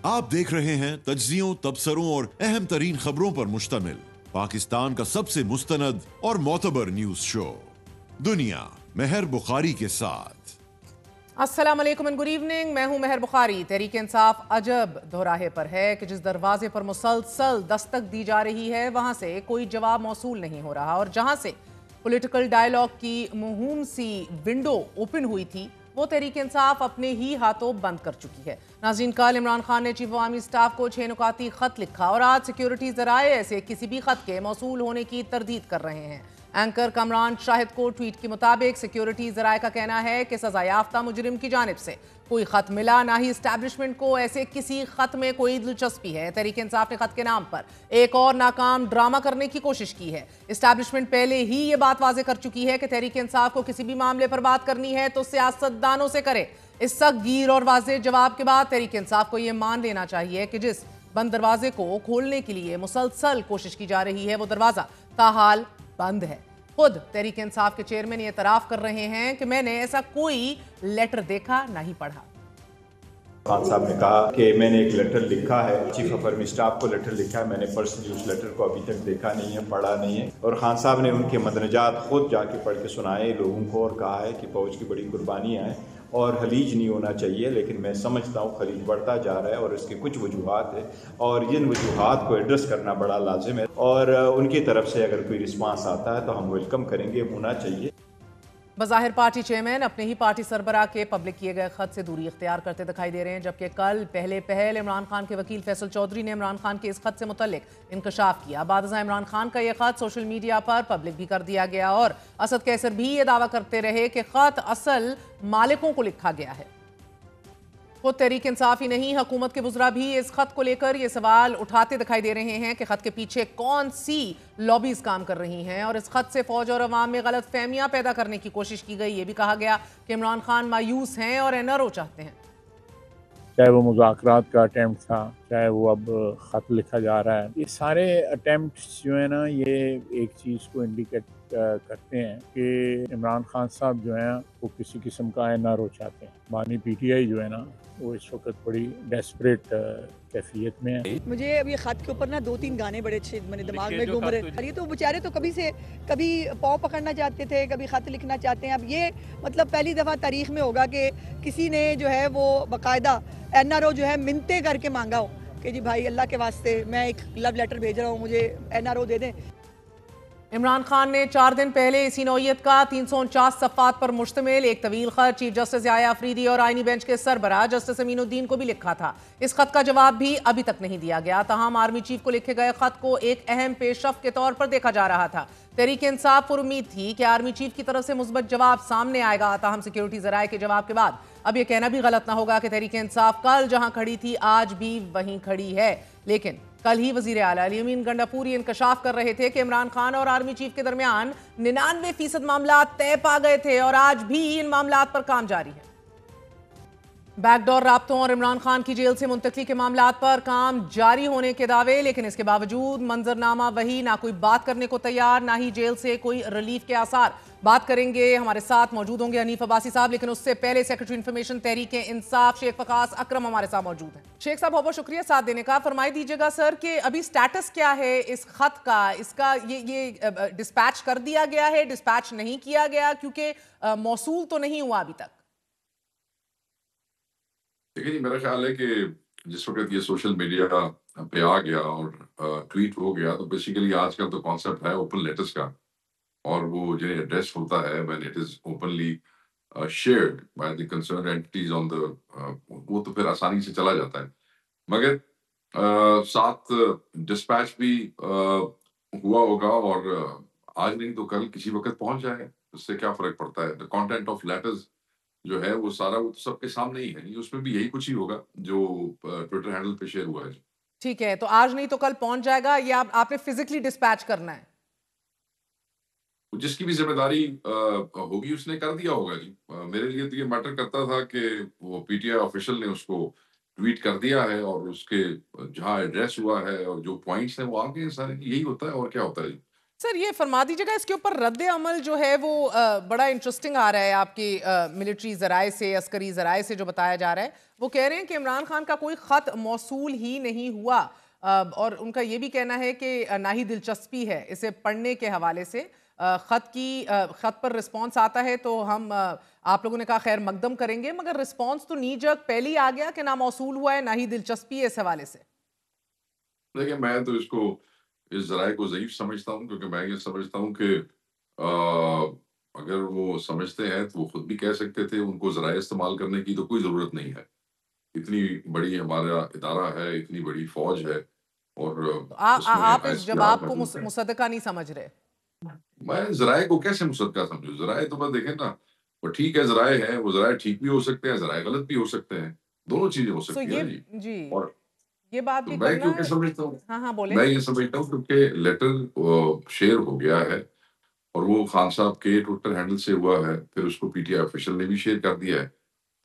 आप देख रहे हैं तज्जियों, तबसरों और अहम तरीन खबरों पर मुश्तमिल पाकिस्तान का सबसे मुस्तनद और मोतबर न्यूज शो दुनिया मेहर बुखारी के साथ। अस्सलाम वालेकुम एंड गुड इवनिंग। मैं हूं मेहर बुखारी। तहरीक इंसाफ अजब दोराहे पर है कि जिस दरवाजे पर मुसलसल दस्तक दी जा रही है वहां से कोई जवाब मौसूल नहीं हो रहा, और जहां से पॉलिटिकल डायलॉग की मुहिम सी विंडो ओपन हुई थी वो तहरीक इंसाफ अपने ही हाथों बंद कर चुकी है। नाज़रीन, कल इमरान खान ने चीफ अवामी स्टाफ को 6 नुकाती खत लिखा और आज सिक्योरिटी जराए ऐसे किसी भी खत के मौसूल होने की तरदीद कर रहे हैं। एंकर कमरान शाहिद को ट्वीट के मुताबिक सिक्योरिटी जराए का कहना है कि सजा याफ्ता मुजरिम की जानिब से कोई खत मिला, ना ही इस्टेब्लिशमेंट को ऐसे किसी खत में कोई दिलचस्पी है। तहरीक इंसाफ ने खत के नाम पर एक और नाकाम ड्रामा करने की कोशिश की है। इस्टेब्लिशमेंट पहले ही ये बात वाजे कर चुकी है कि तहरीक इंसाफ को किसी भी मामले पर बात करनी है तो सियासतदानों से करे। इस सख्त और वाज़ेह जवाब के बाद तहरीक इंसाफ को यह मान लेना चाहिए कि जिस बंद दरवाजे को खोलने के लिए मुसलसल कोशिश की जा रही है वो दरवाजा ताहाल बंद है। खुद तहरीक इंसाफ के चेयरमैन ये तराफ कर रहे हैं कि मैंने ऐसा कोई लेटर देखा ना ही पढ़ा। खान साहब ने कहा कि मैंने एक लेटर लिखा है, चीफ ऑफ आर्मी स्टाफ को लेटर लिखा है, मैंने पर्सनली उस लेटर को अभी तक देखा नहीं है, पढ़ा नहीं है। और खान साहब ने उनके मदनजात खुद जाके पढ़ के सुनाए लोगों को और कहा है कि फौज की बड़ी कुर्बानियाँ हैं और खलीज नहीं होना चाहिए, लेकिन मैं समझता हूँ खलीज बढ़ता जा रहा है और इसके कुछ वजूहात है और जिन वजूहात को एड्रेस करना बड़ा लाजिम है और उनकी तरफ से अगर कोई रिस्पांस आता है तो हम वेलकम करेंगे, होना चाहिए। बज़ाहिर पार्टी चेयरमैन अपने ही पार्टी सरबराह के पब्लिक किए गए खत से दूरी इख्तियार करते दिखाई दे रहे हैं, जबकि कल पहल इमरान खान के वकील फैसल चौधरी ने इमरान खान के इस खत से मुतल्लिक इंकशाफ किया। बाद इमरान खान का यह खत सोशल मीडिया पर पब्लिक भी कर दिया गया और असद कैसर भी ये दावा करते रहे कि खत असल मालिकों को लिखा गया है। खुद तहरीक इंसाफ ही नहीं, हुकूमत के वुज़रा भी इस खत को लेकर ये सवाल उठाते दिखाई दे रहे हैं कि खत के पीछे कौन सी लॉबीज काम कर रही हैं और इस खत से फौज और अवाम में गलत फहमियां पैदा करने की कोशिश की गई। ये भी कहा गया कि इमरान खान मायूस हैं और एनआरओ चाहते हैं। चाहे वो मुज़ाकरात का अटैम्प्ट था, चाहे वो अब ख़त लिखा जा रहा है, ये सारे अटैम्प्ट्स जो है ना, ये एक चीज़ को इंडिकेट करते हैं कि इमरान खान साहब जो हैं वो किसी किस्म का एनआरओ चाहते हैं। बानी पीटीआई जो है ना वो इस वक्त बड़ी डेस्परेट कैफियत में है। मुझे अब ये खत के ऊपर ना 2-3 गाने बड़े अच्छे मेरे दिमाग में घूम रहे हैं। ये तो बेचारे तो कभी पाँव पकड़ना चाहते थे, कभी खत लिखना चाहते हैं। अब ये मतलब पहली दफ़ा तारीख में होगा कि किसी ने जो है वो बाकायदा एनआरओ जो है मिन्नतें करके मांगा हो कि जी भाई अल्लाह के वास्ते मैं एक लव लेटर भेज रहा हूँ, मुझे एनआरओ दे दें। इमरान खान ने 4 दिन पहले इसी नौयत का 349 सफ़ात पर मुश्तमिल एक तवील खत चीफ जस्टिस याया अफरीदी और आईनी बेंच के सरबराह जस्टिस अमीनुद्दीन को भी लिखा था। इस खत का जवाब भी अभी तक नहीं दिया गया। तमाम आर्मी चीफ को लिखे गए खत को एक अहम पेशरफ के तौर पर देखा जा रहा था। तहरीक इंसाफ पर उम्मीद थी कि आर्मी चीफ की तरफ से मुस्बत जवाब सामने आएगा। ताहम सिक्योरिटी जराए के जवाब के बाद अब यह कहना भी गलत ना होगा कि तहरीक इंसाफ कल जहां खड़ी थी आज भी वहीं खड़ी है। लेकिन कल ही वजीर आला अमीन गंडापुरी इंकशाफ कर रहे थे कि इमरान खान और आर्मी चीफ के दरमियान 99% मामला तय पा गए थे और आज भी इन मामला पर काम जारी है। बैकडोर राब्तों और इमरान खान की जेल से मुंतकली के मामला पर काम जारी होने के दावे, लेकिन इसके बावजूद मंजरनामा वही, ना कोई बात करने को तैयार, ना ही जेल से कोई रिलीफ के आसार। बात करेंगे, हमारे साथ मौजूद होंगे हनीफ अब्बासी साहब, लेकिन उससे पहले सेक्रेटरी इंफॉर्मेशन तहरीक इंसाफ शेख वकास अकरम हमारे साथ मौजूद हैं। शेख साहब बहुत बहुत शुक्रिया साथ देने का। फरमाई दीजिएगा सर कि अभी स्टेटस क्या है इस खत का? इसका ये डिस्पैच कर दिया गया है, डिस्पैच नहीं किया गया, क्योंकि मौसूल तो नहीं हुआ अभी तक। देखिए जी, मेरा ख्याल है कि जिस वक्त ये सोशल मीडिया पे आ गया और ट्वीट हो गया, तो बेसिकली आजकल तो कॉन्सेप्ट है ओपन लेटर्स का, और वो जो एड्रेस होता है when it is openly shared by the concern entities on the, वो तो फिर आसानी से चला जाता है। मगर साथ डिस्पैच भी हुआ होगा और आज नहीं तो कल किसी वक्त पहुंच जाएगा, उससे क्या फर्क पड़ता है। द कंटेंट ऑफ लेटर्स जो है वो सारा वो तो सबके सामने ही है, उसमें भी यही कुछ ही होगा जो ट्विटर हैंडल पे शेयर हुआ है। ठीक है, तो आज नहीं तो कल पहुंच जाएगा, या आपने फिजिकली डिस्पैच करना है? जिसकी भी जिम्मेदारी होगी उसने कर दिया होगा जी। मेरे लिए तो ये मैटर करता था कि वो पीटीआई ऑफिशियल ने उसको ट्वीट कर दिया है और उसके जहां एड्रेस हुआ है और जो पॉइंट्स हैं वो आ गए सारे, यही होता है और क्या होता है जी। सर ये फरमा दीजिएगा, इसके ऊपर रद्द अमल जो है वो बड़ा इंटरेस्टिंग आ रहा है आपकी मिलिट्री ज़राए से, अस्करी ज़राए से जो बताया जा रहा है। वो कह रहे हैं कि इमरान खान का कोई ख़त मौसूल ही नहीं हुआ, और उनका ये भी कहना है कि ना ही दिलचस्पी है इसे पढ़ने के हवाले से। ख़त पर रिस्पॉन्स आता है तो हम आप लोगों ने कहा खैर मकदम करेंगे, मगर रिस्पॉन्स तो नीजक पहले ही आ गया कि ना मौसूल हुआ है ना ही दिलचस्पी है इस हवाले से। देखिए, मैं तो इसको इस ज़राए को ज़ईफ़ समझता हूँ, क्योंकि मैं ये समझता हूँ कि अगर वो समझते हैं तो वो खुद भी कह सकते थे, उनको ज़राए इस्तेमाल करने की तो कोई ज़रूरत नहीं है। इतनी बड़ी हमारा इदारा है, इतनी बड़ी फ़ौज है और तो उसमें आप इस आईएसपीआर जवाब को मौजूद है। मुसद्दका नहीं समझ रहे? मैं ज़राए को कैसे मुसद्दका समझूँ? ज़राए तो बस देखें ना, वो ठीक है ज़राए हैं, वो ज़राए ठीक भी हो सकते हैं, ज़राए गलत भी हो सकते हैं। दोनों चीज़ें हो सो सकती है ये ना जी। जी, और ये बात तो भी मैं करना क्यों क्या है। समझता हूँ? हाँ, हाँ, बोलें। मैं ये समझता हूँ क्योंकि लेटर शेयर हो गया है और वो खान साहब के ट्विटर हैंडल से हुआ है, फिर उसको पीटीआई ऑफिशियल ने भी शेयर कर दिया है।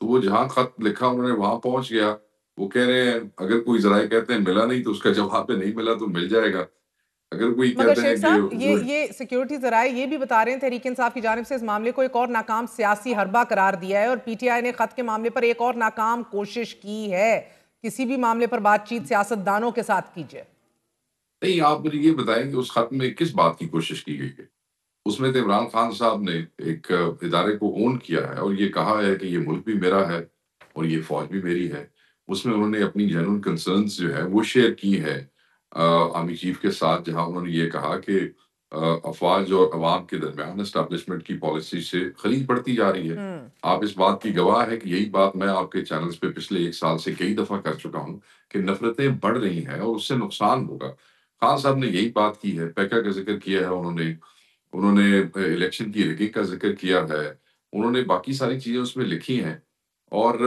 तो वो जहाँ खत लिखा उन्होंने वहाँ पहुँच गया। वो कह रहे हैं अगर कोई ज़राए कहते हैं मिला नहीं तो उसका जवाब है नहीं मिला तो मिल जाएगा। अगर कोई मगर कहते शेख हैं कि साहब, वो ये सिक्योरिटी ज़राए ये भी बता रहे हैं तहरीक इंसाफ की जानिब से इस मामले को एक और नाकाम सियासी हरबा करार दिया है, और पीटीआई ने खत के मामले पर एक और नाकाम कोशिश की है। किसी भी मामले पर बातचीत सियासतदानों के साथ कीजिए। नहीं, आप मुझे ये बताएँ कि उस खत में किस बात की कोशिश की गई है? उसमें तो इमरान खान साहब ने एक इदारे को ओन किया है और ये कहा है कि ये मुल्क भी मेरा है और ये फ़ौज भी मेरी है। उसमें उन्होंने अपनी जेन्युइन कंसर्न्स जो है वो शेयर की है आर्मी चीफ के साथ, जहाँ उन्होंने ये कहा कि अफ़वाज और अवाम के दरमियान एस्टेब्लिशमेंट की पॉलिसी से खलीज बढ़ती जा रही है। हम्म। आप इस बात की गवाह हैं कि यही बात मैं आपके चैनल्स पे पिछले 1 साल से कई दफ़ा कर चुका हूँ कि नफ़रतें बढ़ रही हैं और उससे नुकसान होगा। खान साहब ने यही बात की है, पैका का ज़िक्र किया है उन्होंने। उन्होंने इलेक्शन की रिगिंग का ज़िक्र किया है। उन्होंने बाकी सारी चीज़ें उसमें लिखी हैं और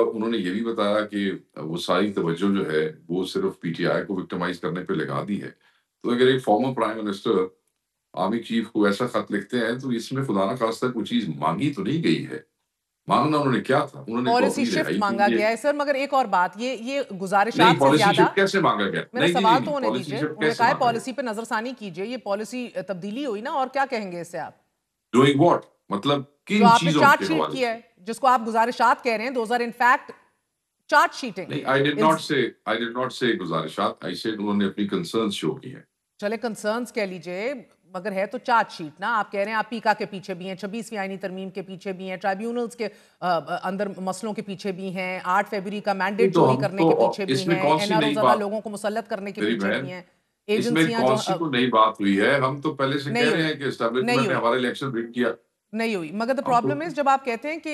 उन्होंने ये भी बताया कि वो सारी तवज्जो जो है, वो सिर्फ़ पीटीआई को विक्टिमाइज़ करने पे लगा दी है। तो अगर एक former prime minister army chief को ऐसा ख़त लिखते हैं, तो इसमें खुदा ना ख़ास्ता कोई चीज़ माँगी तो नहीं गई है। माँगना उन्होंने क्या था? उन्होंने तो पॉलिसी अपनी शिफ्ट रिहाई के मांगा लिए गया है सर, मगर एक और बात, ये नहीं, गुजारिशात से पॉलिसी ज्यादा। शिफ्ट कैसे माँगा गया? मेरा नहीं, नहीं, सवाल नहीं, तो नहीं, होने पॉलिसी दीजिए। शिफ्ट उन्होंने कैसे कहा है माँगा गया? पॉलिसी पे नजरसानी कीजिए, ये पॉलिसी तब्दीली हुई ना, और क्या कहेंगे इससे आप? Doing what? मतलब जो किन आपने चीज़ों के चार्जशीट हवाले की है, से? जिसको आप गुजारिशात कह रहे हैं, दोज आर इनफैक्ट चार्जशीटिंग। नहीं, आई डिड नॉट से गुज़ारिशात, आई सेड उन्होंने अपनी कंसर्न्स शो की हैं। चले कंसर्न्स कह लीजिए, मगर है तो चार्जशीट ना। आप कह रहे हैं आप पीका के पीछे भी हैं, 26वीं आईनी तरमीम के पीछे भी हैं, ट्राइब्यूनल्स के अंदर मसलों के पीछे भी हैं, 8 फरवरी का नहीं मैंडेट तो चोरी हम करने तो के पीछे भी इसमें हैं, कौन-सी एनआरओ नई ज़दा बात लोगों को मुसल्लत करने के मेरी पीछे भी बहन, हैं, इसमें एजेंसियां जो कौन-सी कोई नई बात हुई है? हम तो पहले से कह नहीं रहे हुई, हैं कि नहीं एस्टेब्लिशमेंट ने हुई, हमारा इलेक्शन रिग किया। नहीं हुई। मगर द हम तो प्रॉब्लम इज, जब आप कहते हैं कि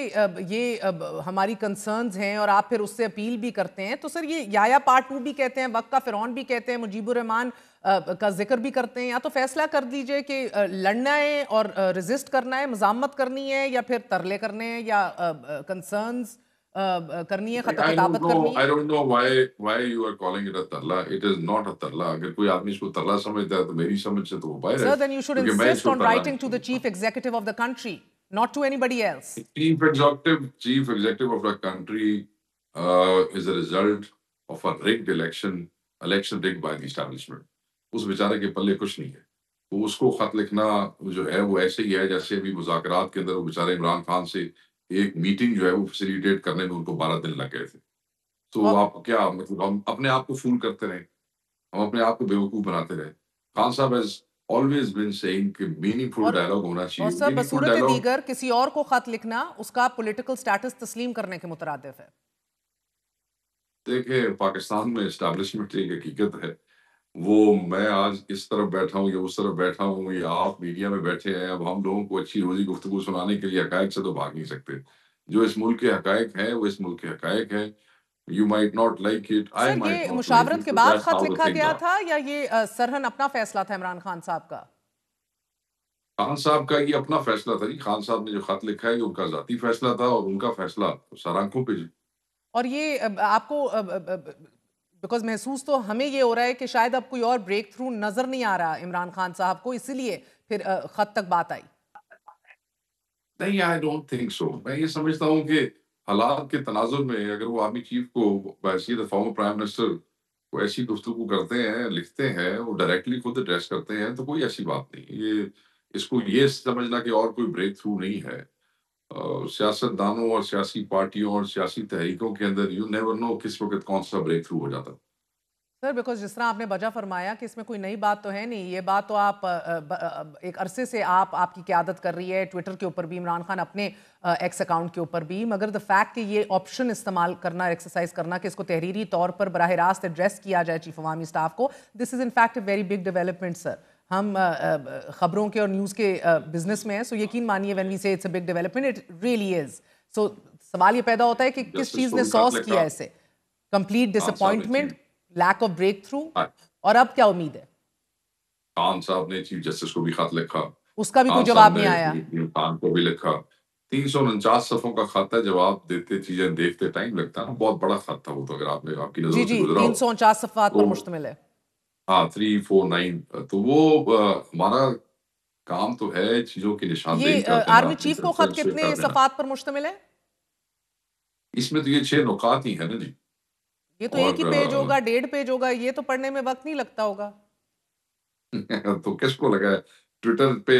ये हमारी कंसर्न्स हैं और आप फिर उससे अपील भी करते हैं, तो सर ये याया पार्ट 2 भी कहते हैं, वक्त का फिरौन भी कहते हैं, मुजीबुर रहमान का जिक्र भी करते हैं। या तो फैसला कर दीजिए कि लड़ना है और रेजिस्ट करना है, मजामत करनी है, या फिर तरले करने हैं, या कंसर्न्स करनी है, खत खिताबत करनी है। I don't know why you are calling it a तरला। इट इज़ नॉट अ तरला। अगर कोई आदमी इसको तरला समझता है तो मेरी समझ से तो वो बाहर है, सर, then you should क्योंकि मैं insist इसको on तरला नहीं writing to the समझता। chief executive of the country, not to anybody else. Chief executive of the country is a result of a rigged election rigged by the establishment. उस बेचारे के पल्ले कुछ नहीं है। तो उसको खत लिखना जो है वो ऐसे ही है जैसे अभी मुज़ाकरात के अंदर वो बेचारे इमरान खान से एक मीटिंग जो है वो फैसिलिटेट करने में उनको 12 दिन लग गए थे। तो और आप क्या मतलब हम अपने आप को फूल करते रहे, हम अपने आप को बेवकूफ़ बनाते रहे। खान साहब हैज़ ऑलवेज़ बीन सेइंग कि मीनिंगफुल और डायलॉग होना और चाहिए। सर, मीनिंगफुल बसूरत डायलॉग दीगर किसी और को खत लिखना उसका पॉलिटिकल स्टेटस तस्लीम करने के मुतरादिफ है। देखिए, पाकिस्तान में एस्टेब्लिशमेंट एक हकीकत है। वो मैं आज इस तरफ बैठा हूँ या उस तरफ बैठा हूँ या आप मीडिया में बैठे हैं, अब हम लोगों को अच्छी रोज़ी गुफ्तगू सुनाने के लिए हक़ाइक़ से तो भाग नहीं सकते। जो इस मुल्क के हक़ाइक़ हैं, वो इस मुल्क के हक़ाइक़ हैं। You might not like it, I sir, might ये नॉट लाइक मुशावरत इट, के बट बाद दैट्स खत हाउ द लिखा थिंग्स गया आर। था, या ये सरहन अपना फैसला था इमरान खान साहब का? खान साहब का ये अपना फैसला था जी। खान साहब ने जो खत लिखा है, ये उनका ज़ाती फैसला था और उनका फैसला सर आँखों पे जी। और ये आपको बिकॉज महसूस तो हमें ये हो रहा है कि शायद अब कोई और ब्रेक थ्रू नजर नहीं आ रहा इमरान खान साहब को, इसीलिए फिर खत तक बात आई। नहीं, आई डोंट थिंक सो। मैं ये समझता हूँ कि हालात के तनाज़ुर में अगर वो आर्मी चीफ को बहैसियत फॉर्मर प्राइम मिनिस्टर वो ऐसी गुफ्तगू करते हैं, लिखते हैं, वो डायरेक्टली खुद एड्रेस करते हैं, तो कोई ऐसी बात नहीं। ये इसको ये समझना कि और कोई ब्रेक थ्रू नहीं है। सियासतदानों और सियासी पार्टियों और सियासी तहरीकों के अंदर यू नेवर नो किस वक़्त कौन-सा ब्रेक थ्रू हो जाता है। सर बिकॉज जिस तरह आपने वजह फरमाया कि इसमें कोई नई बात तो है नहीं, ये बात तो आप एक अरसे से आपकी क़यादत कर रही है, ट्विटर के ऊपर भी, इमरान खान अपने एक्स अकाउंट के ऊपर भी, मगर द फैक्ट कि ये ऑप्शन इस्तेमाल करना, एक्सरसाइज करना कि इसको तहरीरी तौर पर बराह रास्त एड्रेस किया जाए चीफ अवामी स्टाफ को, this is in fact a very big development sir. हम खबरों के और न्यूज़ के बिजनेस में हैं, सो यकीन मानिए when we say it's a big development, it really is. So सवाल ये पैदा होता है कि किस चीज़ ने सॉस किया इसे, complete disappointment, lack of breakthrough, और अब क्या उम्मीद है? खान साहब ने चीफ जस्टिस को भी खत लिखा, उसका भी कोई खान जवाब साहब नहीं ने आया। खान को भी लिखा। 349 सफ़ों का खत है, जवाब देते चीजें देखते टाइम लगता है। बहुत बड़ा खत था वो, तो अगर आपने आपकी जी नजरों से जी, गुजरा हो 349 सफ़ात पर तो मुश्तमिल है। हाँ 349, तो वो हमारा काम तो है चीजों की ये निशानदेही कर देना, आर्मी चीफ को खत इंफ्लुएंस कितने कर देना। सफ़ात पर मुश्तमिल है? इसमें तो ये 6 नुकात ही है ना जी। ये तो एक ही और पेज होगा, 1.5 पेज होगा, ये तो पढ़ने में वक्त नहीं लगता होगा। तो किसको लगा है ट्विटर पे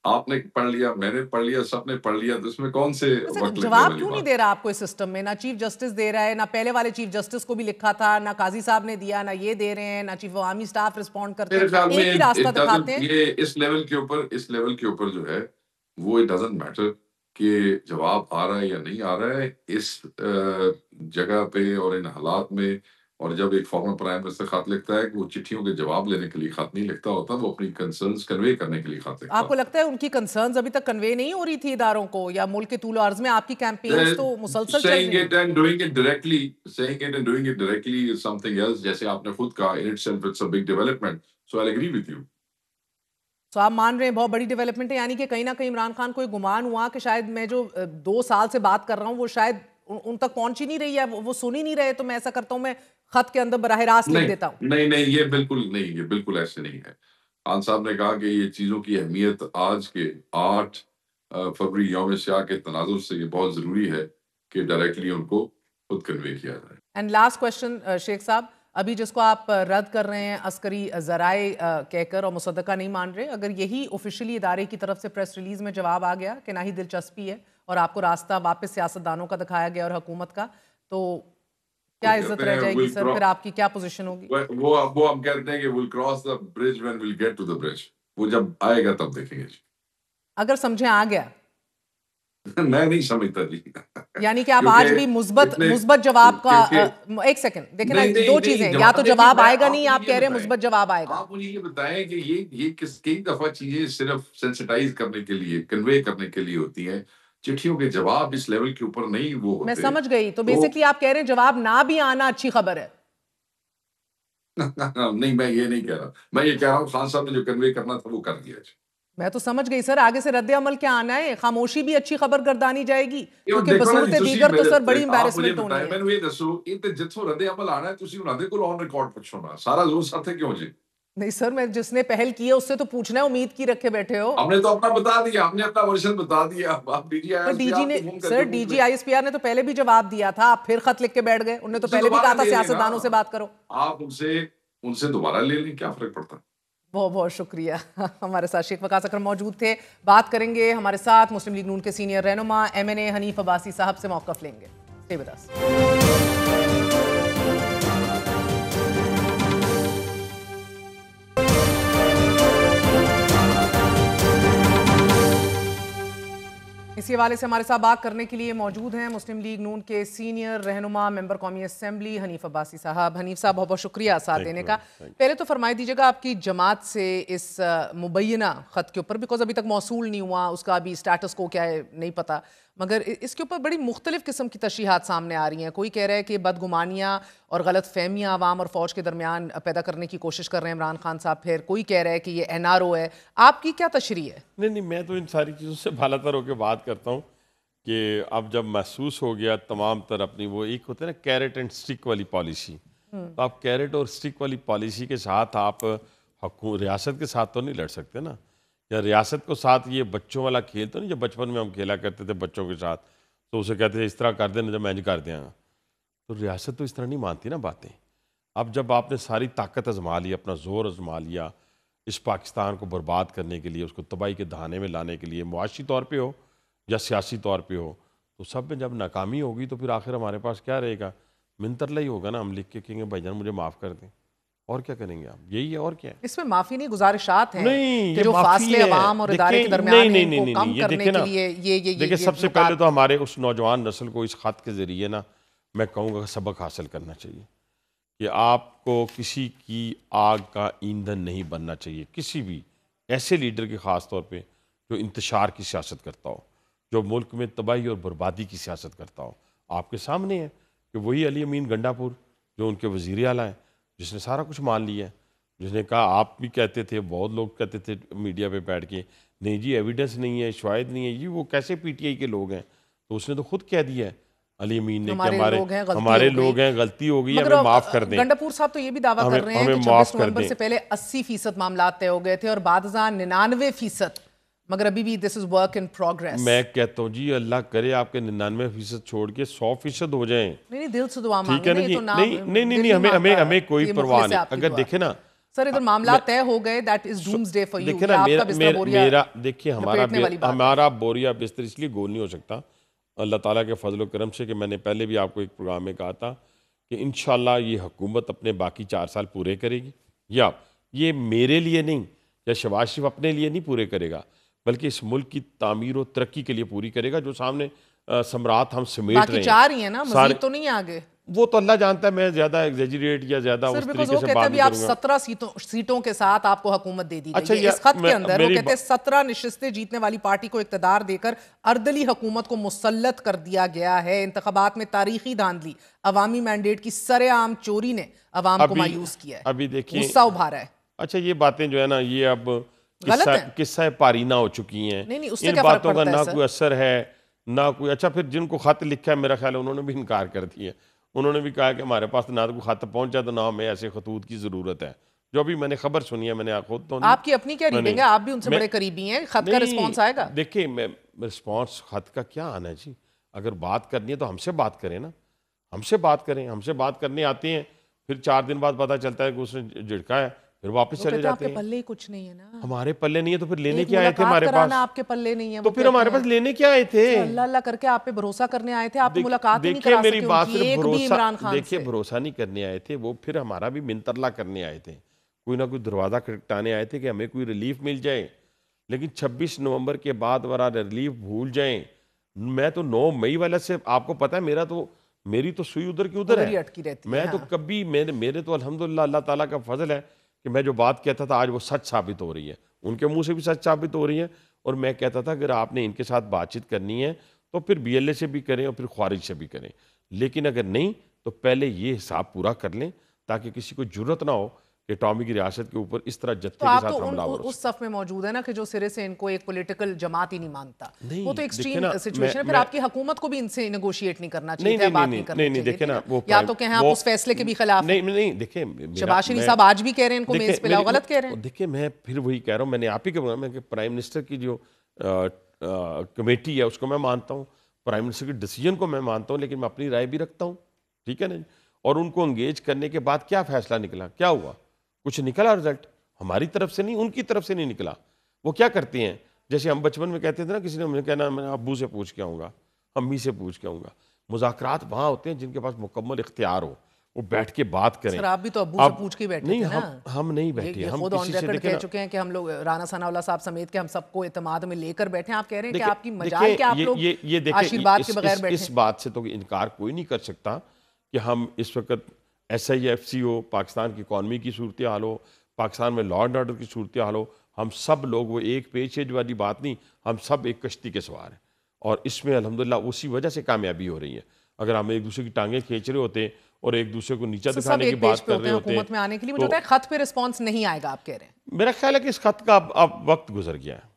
आपने पढ़ लिया, मैंने पढ़ लिया, सबने पढ़ लिया, तो इसमें कौन से वैसे वक्त लगने जवाब वाली क्यों नहीं बात? दे रहा आपको इस सिस्टम में? ना चीफ जस्टिस दे रहा है, ना पहले वाले चीफ जस्टिस को भी लिखा था, ना काजी साहब ने दिया, ना ये दे रहे हैं, ना चीफ अवामी स्टाफ रिस्पॉन्ड करते मेरे ख्याल हैं, में एक ही रास्ता इट दिखाते डजंट, हैं। ये इस लेवल के ऊपर जो है वो इट डजंट मैटर कि जवाब आ रहा है या नहीं आ रहा है। इस जगह पे और इन हालात में, और जब एक फॉर्मर प्राइम मिनिस्टर खत लिखता है कि वो चिट्ठियों के जवाब लेने के लिए खत नहीं लिखता होता, वो अपनी कंसर्न्स कन्वे करने के लिए खत लिखता आपको लगता है उनकी कंसर्न्स अभी तक कन्वे नहीं हो रही थी इदारों को, या मुल्क के तूल अर्ज में आपकी कैंपेन्स तो मुसलसल चल saying रही हैं? it and doing it directly, saying it and doing it directly is something else. जैसे आपने खुद कहा, in itself it's a big development. So I'll agree with you. तो आप मान रहे हैं बहुत बड़ी डेवलपमेंट है, यानी कि कहीं ना कहीं इमरान खान को एक गुमान हुआ कि शायद मैं जो 2 साल से बात कर रहा हूँ वो शायद उन तक पहुंच ही नहीं रही है, वो सुन ही नहीं रहे, तो मैं ऐसा करता हूँ, मैं खत के अंदर बराह रास्त लिख नहीं, देता हूँ। नहीं, नहीं, ये बिल्कुल नहीं, ये बिल्कुल ऐसे नहीं है। खान साहब ने कहा कि ये चीज़ों की अहमियत आज के 8 फरवरी यौम सियाह के तनाज़ुर से ये बहुत ज़रूरी है कि डायरेक्टली उनको खुद कन्वे किया जाए। एंड लास्ट क्वेश्चन शेख साहब, अभी जिसको आप रद्द कर रहे हैं अस्करी ज़राए कहकर और मुसद्दका नहीं मान रहे, अगर यही ऑफिशियली इदारे की तरफ से प्रेस रिलीज में जवाब आ गया कि ना ही दिलचस्पी है और आपको रास्ता वापस सियासतदानों का दिखाया गया और हुकूमत का, तो क्या इज्जत रह जाएगी सर? फिर आपकी क्या पोजीशन होगी? वो हम कहते हैं कि we'll cross the bridge when we'll get to the bridge. वो जब आएगा तब देखेंगे जी। अगर समझे आ गया मैं नहीं समझता जी। यानी कि आप आज भी मुस्बत जवाब का एक सेकंड देखिए ना, दो चीजें, या तो जवाब आएगा नहीं, आप कह रहे हैं मुस्बत जवाब आएगा। आप मुझे ये बताएं कि ये कई दफा चीजें सिर्फ सेंसिटाइज करने के लिए, कन्वे करने के लिए होती हैं। चिट्ठियों के जवाब इस लेवल के ऊपर नहीं वो होते। मैं समझ गई, तो बेसिकली आप कह रहे हैं जवाब ना भी आना अच्छी खबर है। नहीं, मैं ये नहीं कह रहा, मैं ये कह रहा हूँ खान साहब ने जो कन्वे करना था वो कर दिया। मैं तो समझ गई सर, आगे से रद्द अमल क्या आना है? खामोशी भी अच्छी खबर गर्दानी जाएगी, क्योंकि बसूरत दीगर तो सर बड़ी एम्बैरेसमेंट होनी है। ਮੈਨੂੰ ਇਹ ਦੱਸੋ, ਇਹ ਤੇ ਜਿੱਥੋਂ ਰੱਦੇ ਅਮਲ ਆਣਾ ਹੈ ਤੁਸੀਂ ਉਹਨਾਂ ਦੇ ਕੋਲ ਔਨ ਰਿਕਾਰਡ ਪੁੱਛੋ ਨਾ, ਸਾਰਾ ਜ਼ੋਰ ਸਾਥੇ क्यों जी? नहीं सर, मैं जिसने पहल की है उससे तो पूछना है, उम्मीद की रखे बैठे हो। हमने तो अपना बता दिया, हमने अपना वर्जन बता दिया। आप डीजी ने सर, डीजी आईएसपीआर ने तो पहले भी जवाब दिया था, आप फिर खत लिख के बैठ गए। उन्होंने तो पहले भी कहा था सियासतदानों से बात करो। आप उनसे दोबारा ले लें, क्या फर्क पड़ता है? बहुत बहुत शुक्रिया। हमारे साथ शेख वकास अकरम मौजूद थे। बात करेंगे हमारे साथ मुस्लिम लीग नून के सीनियर रहनुमा MNA हनीफ अब्बासी साहब से मौक़िफ़ लेंगे। Stay with us. इसी हवाले से हमारे साथ बात करने के लिए मौजूद हैं मुस्लिम लीग नून के सीनियर रहनुमा मेंबर कौमी असेंबली हनीफ अब्बासी साहब। हनीफ साहब, बहुत बहुत शुक्रिया साथ देने का। पहले तो फरमाई दीजिएगा आपकी जमात से इस मुबैना ख़त के ऊपर, बिकॉज अभी तक मौसूल नहीं हुआ, उसका अभी स्टेटस को क्या है नहीं पता, मगर इसके ऊपर बड़ी मुख्तलिफ किस्म की तशरीहात सामने आ रही हैं। कोई कह रहा है कि बदगुमानियाँ और गलत फहमियाँ आवाम और फ़ौज के दरमियान पैदा करने की कोशिश कर रहे हैं इमरान खान साहब। फिर कोई कह रहा है कि ये NRO है। आपकी क्या तशरीह है? नहीं, मैं तो इन सारी चीज़ों से बालातर होकर बात करता हूँ कि अब जब महसूस हो गया तमाम तर अपनी वो एक होता है ना कैरेट एंड स्टिक वाली पॉलिसी, तो आप कैरेट और स्टिक वाली पॉलिसी के साथ आप रियासत के साथ तो नहीं लड़ सकते ना, या रियासत को साथ ये बच्चों वाला खेल तो नहीं जो बचपन में हम खेला करते थे बच्चों के साथ, तो उसे कहते थे इस तरह कर देना जब मैं कर देंगे, तो रियासत तो इस तरह नहीं मानती ना बातें। अब जब आपने सारी ताकत आजमा ली, अपना जोर आजमा लिया इस पाकिस्तान को बर्बाद करने के लिए, उसको तबाही के दहाने में लाने के लिए, मुआशी तौर पे हो या सियासी तौर पे हो, तो सब में जब नाकामी होगी तो फिर आखिर हमारे पास क्या रहेगा? मिनतरला ही होगा ना, हम लिख के कहेंगे भाईजान मुझे माफ़ कर दें। और क्या करेंगे आप? यही है, और क्या है? इसमें माफी नहीं, गुजारिशात हैं नहीं, कि ये जो माफी फासले है। अवाम और इदारे के देखिए, दरमियान नहीं, हैं, नहीं, इनको नहीं, कम नहीं, ये करने देखिए के ना, लिए देखिए ये सबसे नुकात- पहले तो हमारे उस नौजवान नस्ल को इस खत के ज़रिए ना मैं कहूँगा सबक हासिल करना चाहिए कि आपको किसी की आग का ईंधन नहीं बनना चाहिए, किसी भी ऐसे लीडर के ख़ास तौर पे जो इंतशार की सियासत करता हो, जो मुल्क में तबाही और बर्बादी की सियासत करता हो। आपके सामने है कि वही अली अमीन गंडापुर जो उनके वज़ीर आला हैं, जिसने सारा कुछ मान लिया है, जिसने कहा, आप भी कहते थे, बहुत लोग कहते थे मीडिया पे बैठ के, नहीं जी एविडेंस नहीं है, शायद नहीं है जी, वो कैसे पीटीआई के लोग हैं? तो उसने तो खुद कह दिया है अली अमीन ने कि हमारे लोग हैं, गलती हो गई, मगर हमें माफ़ कर दें। गंडापुर साहब तो ये भी दावा कर रहे हैं हमें कि माफ 26 कर नवंबर दें। से पहले 80% मामला तय हो गए थे और बाद 99%, मगर अभी भी this is work in progress. मैं कहता हूँ जी अल्लाह करे आपके 99% छोड़ के 100% हो जाएं। नहीं दिल से दुआ ठीक मांगे है ना, ना ये जी? तो नाम नहीं नहीं नहीं, दिल हमें हमें मांगता हमें कोई कि परवाह मुखलिस है नहीं। आपकी अगर दुआ। देखे ना सर इधर मामला तय हो गए, that is doomsday for you. देखे ना, मेरा देखिए लपेटने वाली बात है। हमारा बोरिया बिस्तर इसलिए गोल नहीं हो सकता अल्लाह ताला के फजल करम से कि मैंने पहले भी आपको एक प्रोग्राम में कहा था कि इंशाल्लाह ये हुकूमत अपने बाकी 4 साल पूरे करेगी। या ये मेरे लिए नहीं या शहबाज शरीफ अपने लिए नहीं पूरे करेगा, बल्कि इस मुल्क की तामीर और तरक्की के लिए पूरी करेगा। जो सामने सम्राट हम समेट बाकी रहे हैं, 4 ही है ना, सारे मजीद तो नहीं है आगे। वो तो अल्लाह जानता है, मैं ज्यादा एग्जेजरेट या ज्यादा सर उस बिकॉज तरीके वो से कहते हैं बात अभी नहीं आप करूंगा। 17 सीटों के साथ आपको हुकूमत दे दी गई अच्छा, है। इस खत के अंदर वो मेरी कहते हैं 17 नशिस्तें जीतने वाली पार्टी को इक्तदार देकर अर्दली हुकूमत को मुसल्लत कर दिया गया है। इंतखाबात में तारीखी धांधली, अवामी मैंडेट की सरेआम चोरी ने अवाम को मायूस किया है, अभी देखिए गुस्सा उभारा है। अच्छा, ये बातें जो है ना, ये अब गलत है। किस्सा पारीना हो चुकी हैं। नहीं, उससे इन क्या फर्क बातों का पड़ता है ना सर? कोई असर है ना कोई। अच्छा, फिर जिनको खत लिखा है मेरा ख्याल है उन्होंने भी इनकार कर दिया। उन्होंने भी कहा कि हमारे पास ना तो कोई खत पहुंचा तो ना हमें ऐसे खतूत की ज़रूरत है। जो भी मैंने खबर सुनी है, मैंने खुद तो आपकी अपनी क्या रीडिंग है? आप भी उनसे बड़े करीबी हैं, खत का रिस्पॉन्स आएगा? देखिए, मैं रिस्पॉन्स खत का क्या आना है जी? अगर बात करनी है तो हमसे बात करें ना, हमसे बात करें। हमसे बात करने आते हैं, फिर 4 दिन बाद पता चलता है कि उसने झिड़का है, फिर वापस चले जाते आपके हैं। पल्ले ही कुछ नहीं है ना। हमारे पल्ले नहीं है तो फिर लेने एक क्या आए थे हमारे मुलाकात पास? आपके पल्ले नहीं है, तो वो फिर हमारे कहते पास लेने क्या आए थे? हैं। अल्लाह अल्लाह करके आप पे भरोसा करने आए थे, आप मुलाकात ही नहीं देखिए करा मेरी सके बात उनकी, सिर्फ एक भी इमरान खान देखिए से। भरोसा नहीं करने आए थे वो, फिर हमारा भी मिनतरला करने आए थे। कोई ना कोई दरवाज़ा खटखटाने आए थे कि हमें कोई रिलीफ मिल जाए। लेकिन 26 नवंबर के बाद वाला रिलीफ भूल जाएं। मैं तो 9 मई वाला से आपको पता है, मेरी तो सुई उधर की उधर उधर ही है। अटकी रहती है, मैं तो हाँ। कभी मेरे तो अल्हम्दुलिल्लाह अल्लाह ताला का फजल है कि मैं जो बात कहता था आज वो सच साबित हो रही है। उनके मुंह से भी सच साबित हो रही है। और मैं कहता था अगर आपने इनके साथ बातचीत करनी है तो फिर BLA से भी करें और फिर ख्वारिज से भी करें, लेकिन अगर नहीं तो पहले ये हिसाब पूरा कर लें ताकि किसी को जरूरत ना हो कि टॉमी की रियासत के ऊपर इस तरह जत्थे तो के आप साथ तो हमलावर हो। उस सफ में मौजूद है ना कि जो सिरे से इनको एक पॉलिटिकल जमात ही नहीं मानता। नहीं, वो तो देखिए एक्सट्रीम ना, सिचुएशन है। फिर मैं- आपकी हुकूमत को भी इनसे नेगोशिएट नहीं करना चाहिए नहीं था, नहीं बात नहीं नहीं करनी नहीं चाहिए देखिए थी ना, वो या तो कहें आप उस फैसले के भी खिलाफ नहीं नहीं देखिए शहबाज शरीफ साहब आज भी कह रहे हैं इनको मेज पे लाओ, गलत कह रहे हैं। देखिए मैं फिर वही कह रहा हूँ, मैंने आप ही के बोला, मैं कि प्राइम मिनिस्टर की जो कमेटी है उसको मैं मानता हूँ, प्राइम मिनिस्टर के डिसीजन को मैं मानता हूँ, लेकिन मैं अपनी राय भी रखता हूँ। ठीक है ना जी? और उनको एंगेज करने के बाद क्या फैसला निकला, क्या हुआ? कुछ निकला रिजल्ट? हमारी तरफ से नहीं, उनकी तरफ से नहीं निकला। वो क्या करते हैं, जैसे हम बचपन में कहते थे ना, किसी ने मुझे कहना मैं अब्बू से पूछ के आऊँगा, अम्मी से पूछ के आऊँगा। मुज़ाकरात वहाँ होते हैं जिनके पास मुकम्मल इख्तियार हो, वो बैठ के बात करें। सर आप भी तो अब्बू से पूछ के बैठे नहीं, थे ना। हम नहीं बैठे, हम खुद ऑन किसी से रिकॉर्ड देखे कह ना, चुके हैं कि हम लोग राना सनाउल्लाह साहब समेत के हम सबको इत्तेमाद में लेकर बैठे हैं। आप कह रहे हैं कि देखिए- आपकी मजाल कि आप लोग ये देखिए, आशीर्वाद के बगैर बैठे इस बात से तो इनकार कोई नहीं कर सकता कि हम इस वक्त SIFC हो, पाकिस्तान की इकॉनमी की सूरत हाल हो, पाकिस्तान में लॉ एंड ऑर्डर की सूरत हाल हो, हम सब लोग, वो एक पेशेज वाली बात नहीं, हम सब एक कश्ती के सवार हैं। और इसमें अल्हम्दुलिल्लाह उसी वजह से कामयाबी हो रही है। अगर हम एक दूसरे की टांगें खींच रहे होते और एक दूसरे को नीचा दिखाने की बात कर रहे होते, हुकूमत में आने के लिए मुझे लगता है खत पे रिस्पांस नहीं आएगा, आप कह रहे हैं। मेरा ख्याल है कि इस खत का अब वक्त गुजर गया है,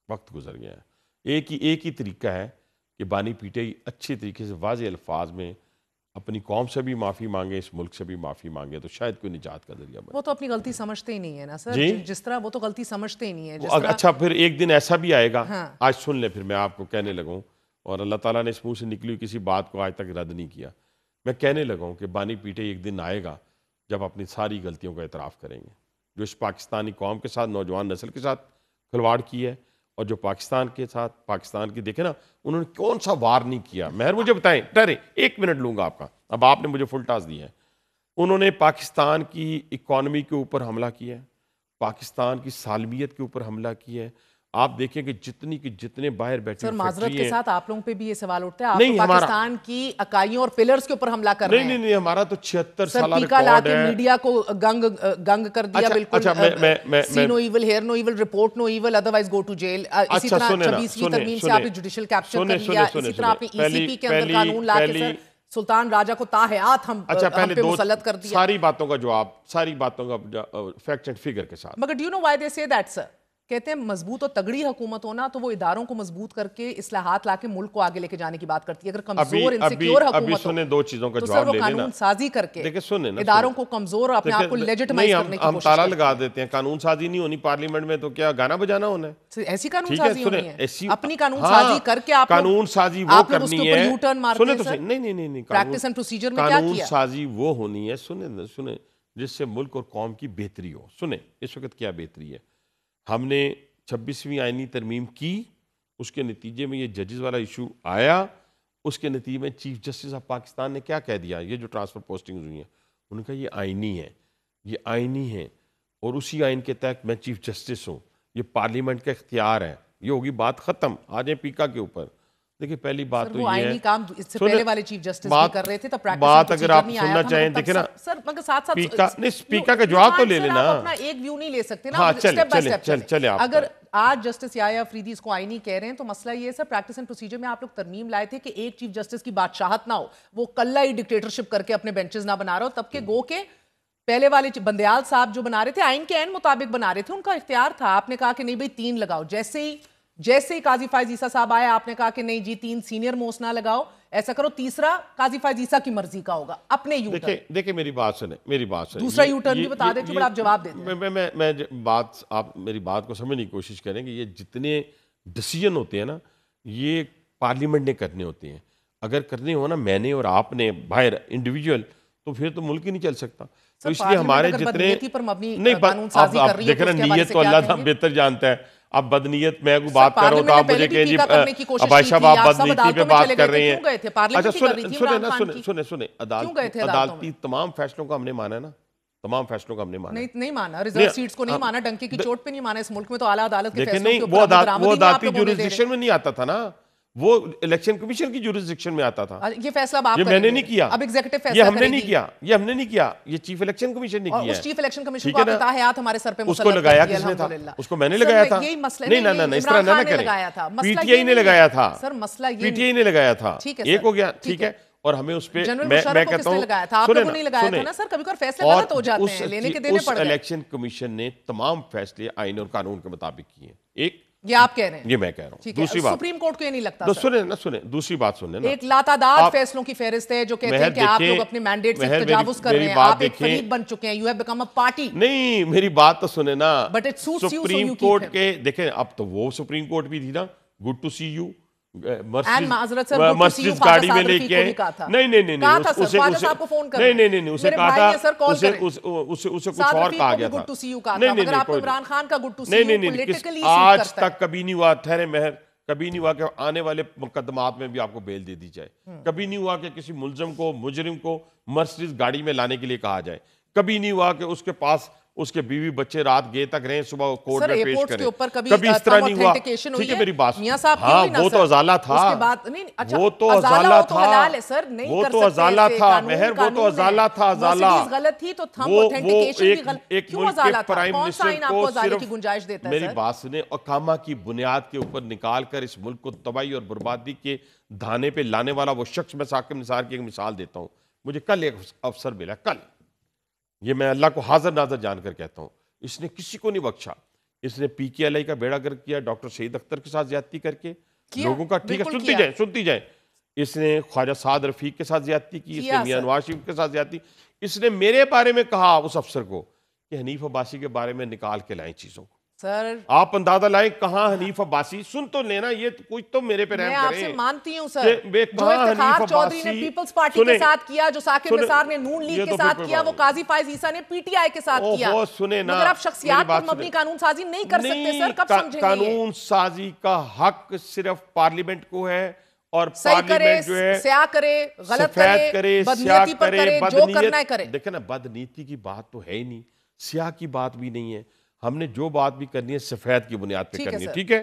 वक्त गुजर गया है। एक ही तरीका है कि बानी पीटीआई अच्छे तरीके से वाज़ेह अल्फाज में अपनी कौम से भी माफ़ी मांगे, इस मुल्क से भी माफ़ी मांगे, तो शायद कोई निजात का जरिया बने। वो तो अपनी गलती समझते ही नहीं है ना सर, जी? जिस तरह वो तो गलती समझते ही नहीं है जिस तरह। अच्छा, फिर एक दिन ऐसा भी आएगा, हाँ। आज सुन ले, फिर मैं आपको कहने लगूँ, और अल्लाह ताला ने इस मुँह से निकली हुई किसी बात को आज तक रद्द नहीं किया। मैं कहने लगा हूँ कि बानी पीटीआई एक दिन आएगा जब अपनी सारी गलतियों का एतराफ़ करेंगे। जो इस पाकिस्तानी कौम के साथ, नौजवान नस्ल के साथ खिलवाड़ की है, और जो पाकिस्तान के साथ, पाकिस्तान की देखे ना, उन्होंने कौन सा वार नहीं किया। महर मुझे बताएं, ठहरे 1 मिनट लूँगा आपका, अब आपने मुझे फुल टास्क दिया है। उन्होंने पाकिस्तान की इकॉनमी के ऊपर हमला किया है, पाकिस्तान की सालमियत के ऊपर हमला किया है। आप देखें कि जितने बाहर बैठे सर, माजरत के साथ आप लोगों पे भी ये सवाल उठता है, आप नहीं, तो पाकिस्तान की इकाइयों और पिलर्स के ऊपर हमला कर रहे हैं। नहीं, हमारा तो 76 साल रिकॉर्ड है। मीडिया को गंग कर दिया। बिल्कुल see no evil, hear no evil, report no evil, otherwise go to jail. इसी तरह 26वीं तरमीम से आपने जुडिशियल कैप्चर कर लिया। इसी तरह आपने ईसीपी के अंदर कानून लाके सर सुल्तान राजा को ताहयात हम पे मुसल्लत कर दिया। सारी बातों का जवाब, सारी बातों का फैक्ट एंड फिगर के साथ। मगर do you know why they say that sir? कहते हैं मजबूत और तगड़ी हुकूमत होना तो वो इदारों को मजबूत करके इस्लाहात लाके मुल्क को आगे लेके जाने की बात करती है। अगर कमजोर इनसिक्योर हुकूमत सुने दो चीजों का तो जवाब सर वो कानून साजी करके देखिए, सुने ना, इदारों को कमजोर अपने आप को लेजिटिमाइज करने की हम कोशिश ताला लगा देते हैं। कानून साजी नहीं होनी पार्लियामेंट में तो क्या गाना बजाना होना है? ऐसी कानून साजी होनी है, अपनी कानून हाँ, साजी करके आप कानून साजी वो करनी है। यू टर्न मारते सुने हैं तो सर? नहीं, प्रैक्टिस एंड प्रोसीजर में क्या कानून किया? साजी वो होनी है, सुने जिससे मुल्क और कौम की बेहतरी हो। सुने इस वक्त क्या बेहतरी है? हमने 26वीं आईनी तरमीम की, उसके नतीजे में ये जजेस वाला इशू आया। उसके नतीजे में चीफ जस्टिस ऑफ पाकिस्तान ने क्या कह दिया? ये जो ट्रांसफर पोस्टिंग हुई हैं, उन्होंने कहा ये आईनी है, ये आईनी है, और उसी आइन के तहत मैं चीफ जस्टिस हूँ, ये पार्लियामेंट का इख्तियार है, ये होगी बात खत्म। आ जाए पीका के ऊपर। देखिए पहली बात तो ये है, काम इससे पहले वाले चीफ जस्टिस भी कर रहे थे, तो प्रैक्टिस बात अगर आप सुनना चाहें, देखे ना सर, मगर साथ स्पीकर का जवाब तो ले लेना। अपना एक व्यू नहीं ले सकते ना, हाँ, स्टेप बाय स्टेप चले। अगर आज जस्टिस याया अफरीदी इसको आईनी कह रहे हैं तो मसला ये है सर, प्रैक्टिस एंड प्रोसीजर में आप लोग तरमीम लाए थे कि एक चीफ जस्टिस की बादशाहत ना हो, वो कल्ला ही डिक्टेटरशिप करके अपने बेंचेस ना बना रहा हो। तब के गो के पहले वाले बंदयाल साहब जो बना रहे थे, आइन के ऐन मुताबिक बना रहे थे, उनका इख्तियार था। आपने कहा कि नहीं भाई 3 लगाओ। जैसे ही काजी फायज ईसा साहब आए, आपने कहा कि नहीं जी 3 सीनियर मोस्ट ना लगाओ, ऐसा करो तीसरा काजी फायज ईसा की मर्जी का होगा। अपने यू देखिए मेरी बात सुने, दूसरा यू टर्न भी बता दें, आप जवाब दे दें। मैं बात, आप मेरी बात को समझने की कोशिश करें कि ये जितने डिसीजन होते हैं ना, ये पार्लियामेंट ने करने होते हैं। अगर करने हो ना मैंने और आपने बाहर इंडिविजुअल, तो फिर तो मुल्क ही नहीं चल सकता। तो इसलिए हमारे जितने नहीं, अब देख रहे नीयत तो अल्लाह बेहतर जानता है। अब बदनीयत मैं को बात कर रहा हूँ तो आप मुझे कह जी अबाइशा आप बदनीति पे बात कर रहे हैं। अच्छा सुने, अदालती तमाम फैसलों को हमने माना है ना, तमाम फैसलों को हमने माना। नहीं माना, रिजर्व सीट्स को नहीं माना, डंके की चोट पे नहीं माना। इस मुल्क में तो आला अदालत के फैसलों के ऊपर वो अदालती जुरिसडिक्शन में नहीं आता था ना, वो इलेक्शन कमीशन की जुरिसडिक्शन में आता था। ये फैसला आप, ये मैंने नहीं किया, अब एग्जीक्यूटिव फैसला ये हमने नहीं किया, ये चीफ इलेक्शन कमीशन ने किया। उस चीफ इलेक्शन कमीशन को आपने ताहयात हमारे सर पे उसको लगाया किसने था? उसको मैंने लगाया था। नहीं, इस तरह ना करें। पीटीआई ने लगाया था सर, मसला ये पीटीआई ने लगाया था। एक हो गया, ठीक है। और हमें उस पे मैं कहता हूं, आप लोगों ने लगाया था ना सर, कभी कभी फैसले गलत हो जाते हैं, लेने के देने पड़ते हैं। इलेक्शन कमीशन ने तमाम फैसले आइन और कानून के मुताबिक किए। एक ये आप कह रहे हैं, ये मैं कह रहा हूं। दूसरी बात, सुप्रीम कोर्ट को ये नहीं लगता तो सुने दूसरी बात सुने ना, एक लातादाद फैसलों की फहरिस्त है जो कहते हैं कि आप लोग अपने मैंडेट से तजावुज कर रहे हैं, आप एक फरीक बन चुके हैं, you have become a party. नहीं, मेरी बात तो सुने ना, but it suits you, supreme court के देखें, अब तो वो सुप्रीम कोर्ट भी थी ना, good to see you, Mercedes गाड़ी में लेके नहीं, उसे कहा था, उसे कुछ और कहा गया था। नहीं, आज तक कभी नहीं हुआ, ठहरे महर, कभी नहीं हुआ कि आने वाले मुकदमात में भी आपको बेल दे दी जाए। कभी नहीं हुआ कि किसी मुलजम को, मुजरिम को मर्सिडीज गाड़ी में लाने के लिए कहा जाए। कभी नहीं हुआ कि उसके पास उसके बीवी बच्चे रात गए तक रहे, सुबह कोर्ट में पेश करें। कभी इस तरह नहीं हुआ। ठीक है मेरी बात, हाँ वो तो अजाला था, वो तो अजाला था, वो तो अजाला था महर, वो तो अजाला था, अजाला गलत थी तो वो एक मुल्क के प्राइम मिनिस्टर को सिर्फ मेरी बात सुने, अकामा की बुनियाद के ऊपर निकाल कर इस मुल्क को तबाही और बर्बादी के धाने पे लाने वाला वो शख्स, मैं साकिब निसार की एक मिसाल देता हूँ। मुझे कल एक अफसर मिला, कल, ये मैं अल्लाह को हाजिर नाजर जानकर कहता हूं, इसने किसी को नहीं बख्शा। इसने पीकेएलआई का बेड़ा गर्क किया, डॉक्टर शहीद अख्तर के साथ ज्यादती करके लोगों का, ठीक है सुनती जाए। इसने ख्वाजा साद रफीक के साथ ज्यादती की, इसने मियां नवाज शरीफ के साथ ज्यादती। इसने मेरे बारे में कहा उस अफसर को कि हनीफ अब्बासी के बारे में निकाल के लाएं चीजों को। सर आप अंदाजा लाए कहां हनीफ अब्बासी, सुन तो लेना, ये तो कुछ तो मेरे पे रहम मैं करें। आपसे मानती हूं सर, जो कहां इफ्तिखार हनीफ चौधरी ने अब्बासी, पीपल्स पार्टी के साथ किया, जो साकिब सुने, निसार ने नून लीग ये के तो साथ फिर किया, वो काजी फायज ईसा ने पीटीआई के साथ किया। सुने ना, मगर आप शख्सियात मेरी बात पर मबनी सुने। कानून साजी नहीं कर सकते सर, कब समझेंगे ये? कानून साजी का हक सिर्फ पार्लियामेंट को है, और सही करे, पार्लियामेंट जो है स्याह करे, गलत सफेद करे, स्याह बदनीयती पर करे, जो करना है करे। देखे ना, बदनीति की बात तो है ही नहीं, स्याह की बात भी नहीं है। हमने जो बात भी करनी है सफेद की बुनियाद पे करनी है, ठीक है।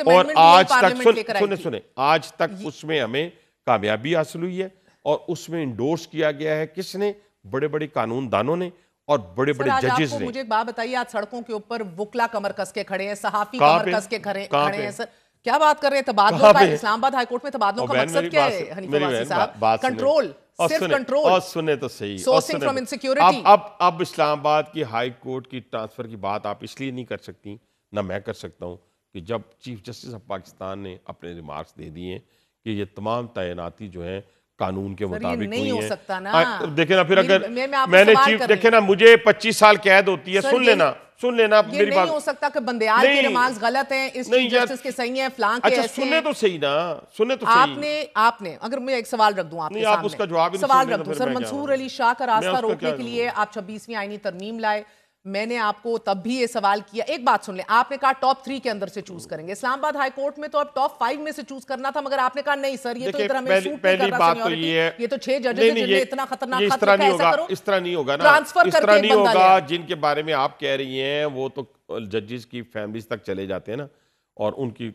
और आज तक सुने आज तक उसमें हमें कामयाबी हासिल हुई है, और उसमें इंडोर्स किया गया है किसने? बड़े बड़े कानून दानों ने और बड़े बड़े जजेस ने। मुझे एक बात बताइए, आज सड़कों के ऊपर वुकला कमर कस के खड़े हैं, सहाफी कमर कस के खड़े हैं सर, क्या बात कर रहे हैं? तबादलों का, इस्लामाबाद हाईकोर्ट में तबादलों का मकसद क्या है हनीफ अब्बासी साहब? कंट्रोल, सिर्फ कंट्रोल। और सुने तो सही, सोर्सिंग फ्रॉम इनसिक्योरिटी। अब इस्लामाबाद की हाई कोर्ट की ट्रांसफर की बात आप इसलिए नहीं कर सकती, ना मैं कर सकता हूं, कि जब चीफ जस्टिस ऑफ पाकिस्तान ने अपने रिमार्क्स दे दिए कि ये तमाम तैनाती जो है कानून के मुताबिक नहीं हो सकता ना। देखे ना, फिर अगर मैंने चीफ देखे ना, मुझे 25 साल कैद होती है, सुन लेना मेरी बात। नहीं हो सकता कि बंदियाल के रिमार्क्स गलत हैं, इस चीफ जस्टिस के सही हैं, फ्लांक के ऐसे सुने तो सही ना, सुने तो सही। आपने अगर मैं एक सवाल रख दूं आपके सामने, आप उसका जवाब सवाल रख दूं सर, मंसूर अली शाह का रास्ता रोकने के लिए आप 26वीं आईनी तरमीम लाए, मैंने आपको तब भी ये सवाल किया। एक बात सुन ले, आपने कहा टॉप 3 के अंदर से चूज करेंगे, इस्लामाबाद हाई कोर्ट में तो अब टॉप 5 में से चूज करना था, मगर आपने कहा नहीं सर, ये तो इतना हमें सूट नहीं कर रहा सीनियरिटी, ये तो 6 जजेस हैं जिन्होंने इतना खतरनाक खत लिखा है, ऐसा करो। इस तरह नहीं होगा ना, ट्रांसफर करके नहीं होगा। जिनके बारे में आप कह रही हैं वो तो जजेस की फैमिलीज तक चले जाते हैं ना, और उनकी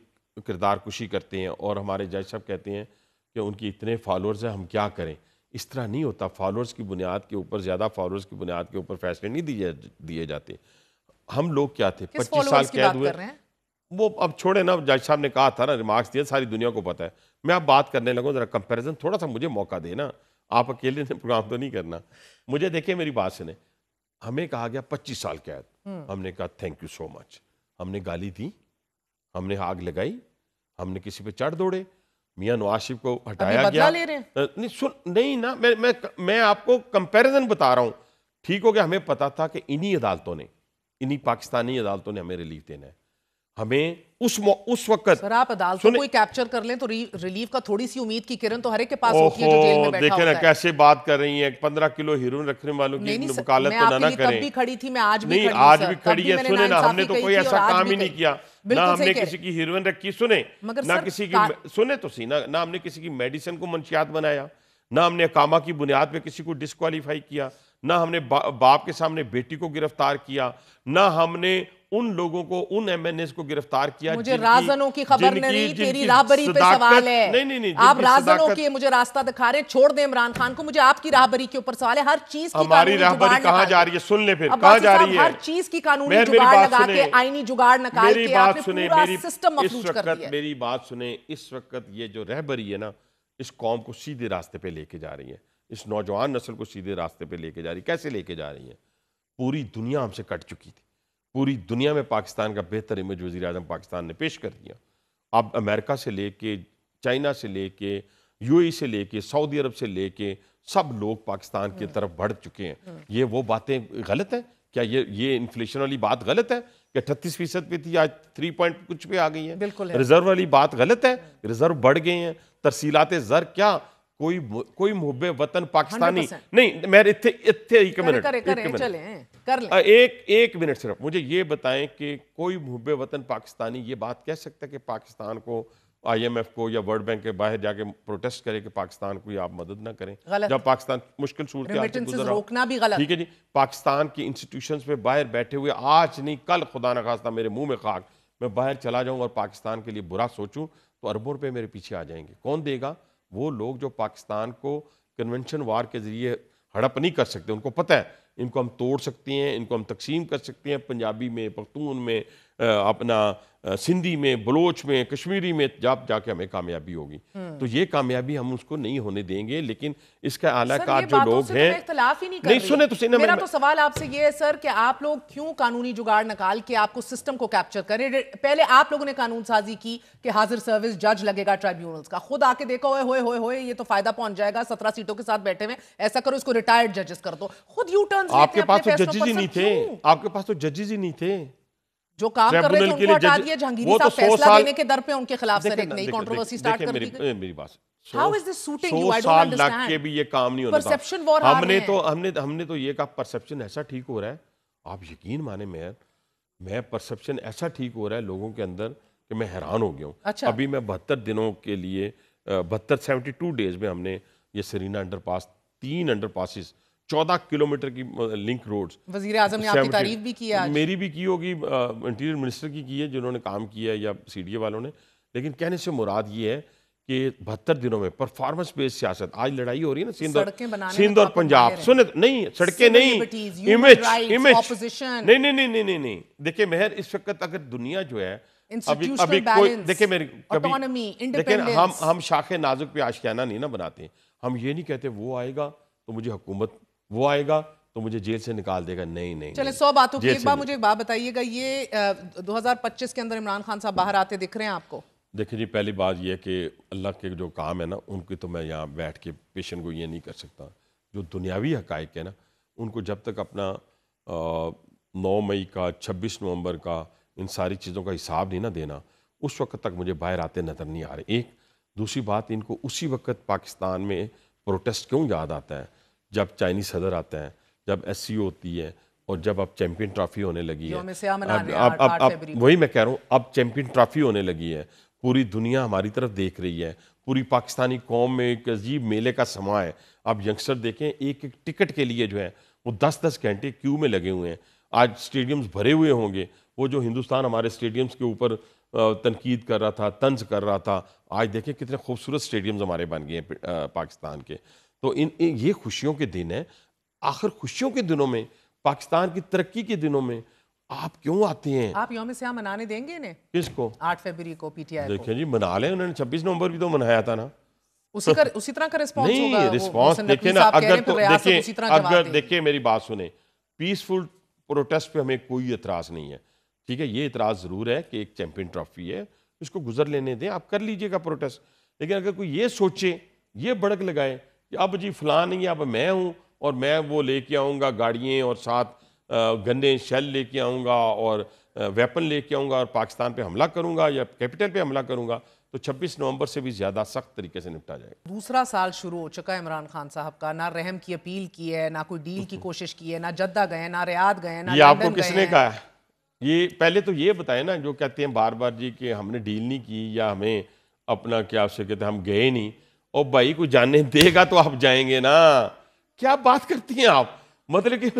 किरदार कुशी करते हैं, और हमारे जज साहब कहते हैं कि उनकी इतने फॉलोअर्स हैं, हम क्या करें। इस तरह नहीं होता, फॉलोअर्स की बुनियाद के ऊपर, ज्यादा फॉलोअर्स की बुनियाद के ऊपर फैसले नहीं दिए जाते। हम लोग क्या थे, 25 साल कैद हुए, वो अब छोड़े ना, जज साहब ने कहा था ना, रिमार्क्स दिए, सारी दुनिया को पता है। मैं अब बात करने लगूं, जरा कंपैरिजन, थोड़ा सा मुझे मौका देना, आप अकेले ने प्रोग्राम तो नहीं करना। मुझे देखिए, मेरी बात सुने, हमें कहा गया 25 साल कैद, हमने कहा थैंक यू सो मच, हमने गाली दी, हमने आग लगाई, हमने किसी पे चढ़ दौड़े, मियां नवाज शरीफ को हटाया गया। नहीं ना, मैं आपको कंपैरिजन बता रहा हूं। ठीक हो गया, हमें पता था कि इन्हीं अदालतों ने, इन्हीं पाकिस्तानी अदालतों ने हमें रिलीफ देना है। हमें उस वक्त सर, आप अदालतों को कैप्चर कर लें तो रिलीफ का थोड़ी सी उम्मीद की किरण तो हर एक के पास होती है जो जेल में बैठा देखे ना कैसे बात कर रही हैं, 15 किलो हीरोइन रखने वालों की वकालत तो ना करें। तब भी खड़ी थी, मैं आज भी नहीं, आज भी खड़ी है। सुने ना, हमने तो कोई ऐसा काम ही नहीं किया, ना हमने किसी की हीरोइन रखी, सुने ना, किसी की, सुने तो सही ना, हमने किसी की मेडिसिन को मंशियात बनाया, ना हमने अकामा की बुनियाद पे किसी को डिस्क्वालीफाई किया, ना हमने बाप के सामने बेटी को गिरफ्तार किया, ना हमने उन लोगों को, उन एमएनएस को गिरफ्तार किया। मुझे राजनों की खबर नहीं, तेरी राहबरी पे सवाल है। नहीं, आप राजनों के मुझे रास्ता दिखा रहे हैं, छोड़ दे इमरान खान को, मुझे आपकी राहबरी के ऊपर सवाल है। हर चीज की हमारी राहबरी कहां जा रही है, सुन ले, फिर कहां जा रही है? हर चीज की कानूनी जुगाड़ लगा के, आईनी जुगाड़ निकाल के आपने पूरा सिस्टम मफलूज कर दिया। मेरी बात सुने, इस वक्त ये जो रहबरी है ना, इस कौम को सीधे रास्ते पे लेके जा रही है, इस नौजवान नस्ल को सीधे रास्ते पे लेके जा रही है। कैसे लेके जा रही है? पूरी दुनिया हमसे कट चुकी थी, पूरी दुनिया में पाकिस्तान का बेहतर इमेज वज़ीर आज़म पाकिस्तान ने पेश कर दिया। अब अमेरिका से लेके, चाइना से लेके, यूएई से लेके, सऊदी अरब से लेके सब लोग पाकिस्तान की तरफ बढ़ चुके हैं। ये वो बातें गलत है क्या? ये इन्फ्लेशन वाली बात गलत है कि 38% पे थी, आज 3 पॉइंट कुछ पे आ गई है। रिजर्व वाली बात गलत है, रिजर्व बढ़ गए हैं। तरसीलाते ज़र क्या कोई मुहब्बे वतन पाकिस्तानी नहीं। मैं एक मिनट सिर्फ मुझे ये बताएं कि कोई मुहब्बे वतन पाकिस्तानी ये बात कह सकता है कि पाकिस्तान को, IMF को या वर्ल्ड बैंक के बाहर जाके प्रोटेस्ट करे कि पाकिस्तान को आप मदद ना करें जब पाकिस्तान मुश्किल सूरत रोकना भी गलत। ठीक है जी, पाकिस्तान की इंस्टीट्यूशंस पे बाहर बैठे हुए, आज नहीं कल खुदा न खास्ता मेरे मुंह में खाक, मैं बाहर चला जाऊं और पाकिस्तान के लिए बुरा सोचूं तो अरबों रुपए मेरे पीछे आ जाएंगे। कौन देगा? वो लोग जो पाकिस्तान को कन्वेंशन वार के जरिए हड़प नहीं कर सकते। उनको पता है इनको हम तोड़ सकते हैं, इनको हम तकसीम कर सकते हैं, पंजाबी में, पख्तून में, अपना सिंधी में, बलोच में, कश्मीरी में, जब जाके हमें कामयाबी होगी। तो ये कामयाबी हम उसको नहीं होने देंगे। लेकिन इसका आलाकार जो लोग हैं, इख्तिलाफ ही नहीं सुने तो सही। मेरा तो सवाल आपसे ये है सर कि आप लोग क्यों कानूनी जुगाड़ निकाल के आपको सिस्टम को कैप्चर करें? पहले आप लोगों ने कानून साजी की कि हाजिर सर्विस जज लगेगा ट्राइब्यूनल्स का, खुद आके देखो होए ये तो फायदा पहुंच जाएगा, 17 सीटों के साथ बैठे हुए, ऐसा करो इसको रिटायर्ड जजेस कर दो। खुद यू टर्न आपके पास तो जजेस ही नहीं थे, आपके पास तो जजेस ही नहीं थे जो काम कर रहे थे ट्रिब्यूनल के उनको लिए हटा जज दिया, जहांगीरी वो तो साहब 100 फैसला साल देने के दर पे उनके खिलाफ सर एक नई कंट्रोवर्सी स्टार्ट कर दी गई। मेरी बात How is this suiting you? I 100 don't साल लग understand. के भी ये काम नहीं होता। Perception war हार रहे हैं। हमने तो ये कहा परसेप्शन ऐसा ठीक हो रहा है, आप यकीन माने मैं परसेप्शन ऐसा ठीक हो रहा है लोगों के अंदर कि मैं हैरान हो गया हूँ। अच्छा। अभी मैं 72 दिनों के लिए 72 डेज में हमने ये सरीना अंडरपास 3 अंडरपासेस 14 किलोमीटर की लिंक रोड्स। वजीर आजम ने आपकी तारीफ भी की आज। मेरी भी की होगी, इंटीरियर मिनिस्टर की है जिन्होंने काम किया है या सीडीए वालों ने। लेकिन कहने से मुराद ये है कि 72 दिनों में परफॉर्मेंस बेस्ड सियासत, आज लड़ाई हो रही है ना सिंध और पंजाब, सुने नहीं सड़कें नहीं, इमेज नहीं। देखिए मेहर, इस वक्त अगर दुनिया जो है अभी कोई देखिए मेरी देखिए हम शाखे नाजुक पे आशियाना नहीं ना बनाते। हम ये नहीं कहते वो आएगा तो मुझे हुकूमत, वो आएगा तो मुझे जेल से निकाल देगा, नहीं। चले 100 बातों की एक बार मुझे एक बात बताइएगा, ये 2025 के अंदर इमरान खान साहब बाहर आते दिख रहे हैं आपको? देखिए जी, पहली बात ये है कि अल्लाह के जो काम है ना उनकी तो मैं यहाँ बैठ के पेशेंट को ये नहीं कर सकता। जो दुनियावी हकायक है ना उनको जब तक अपना 9 मई का 26 नवंबर का इन सारी चीज़ों का हिसाब नहीं ना देना, उस वक्त तक मुझे बाहर आते नज़र नहीं आ रहे। एक दूसरी बात, इनको उसी वक्त पाकिस्तान में प्रोटेस्ट क्यों याद आता है जब चाइनीज सदर आता है, जब SCO होती है और जब अब चैंपियन ट्रॉफी होने लगी है। अब वही मैं कह रहा हूँ, अब चैंपियन ट्रॉफी होने लगी है, पूरी दुनिया हमारी तरफ देख रही है, पूरी पाकिस्तानी कौम में एक अजीब मेले का समा है। अब यंगस्टर देखें, एक एक टिकट के लिए जो है वो 10-10 घंटे क्यू में लगे हुए हैं। आज स्टेडियम्स भरे हुए होंगे। वो जो हिंदुस्तान हमारे स्टेडियम्स के ऊपर तनकीद कर रहा था, तंज कर रहा था, आज देखें कितने खूबसूरत स्टेडियम्स हमारे बन गए हैं पाकिस्तान के। तो ये खुशियों के दिन है। आखिर खुशियों के दिनों में, पाकिस्तान की तरक्की के दिनों में आप क्यों आते हैं? आप यौम सियाह मनाने देंगे इन्हें? किसको? 8 फरवरी को PTI को। देखिए जी, मना लें, उन्होंने 26 नवंबर भी तो मनाया था ना। उसी तरह का रिस्पॉन्स होगा। नहीं, रिस्पॉन्स देखिए ना, अगर देखिए मेरी बात सुने, पीसफुल प्रोटेस्ट पे हमें कोई एतराज़ नहीं है, ठीक है। ये एतराज़ ज़रूर है कि एक चैंपियन ट्रॉफी है, इसको गुजर लेने दें, आप कर लीजिएगा प्रोटेस्ट। लेकिन अगर कोई ये सोचे, ये भड़क लगाए कि अब जी फलां नहीं है, अब मैं हूँ और मैं वो लेके आऊँगा गाड़ियाँ और साथ गन्ने शेल लेके आऊँगा और वेपन लेके आऊँगा और पाकिस्तान पे हमला करूँगा या कैपिटल पे हमला करूँगा, तो 26 नवंबर से भी ज़्यादा सख्त तरीके से निपटा जाएगा। दूसरा साल शुरू हो चुका है इमरान खान साहब का, ना रहम की अपील की है, ना कोई डील की कोशिश की है, ना जद्दा गए, ना रियाद गए, ना ये आपको किसने कहा है? ये पहले तो ये बताए ना, जो कहते हैं बार बार जी कि हमने डील नहीं की या हमें अपना क्या आपसे कहते हैं हम गए नहीं। और भाई कोई जानने देगा तो आप जाएंगे ना, क्या बात करती हैं आप? मतलब कि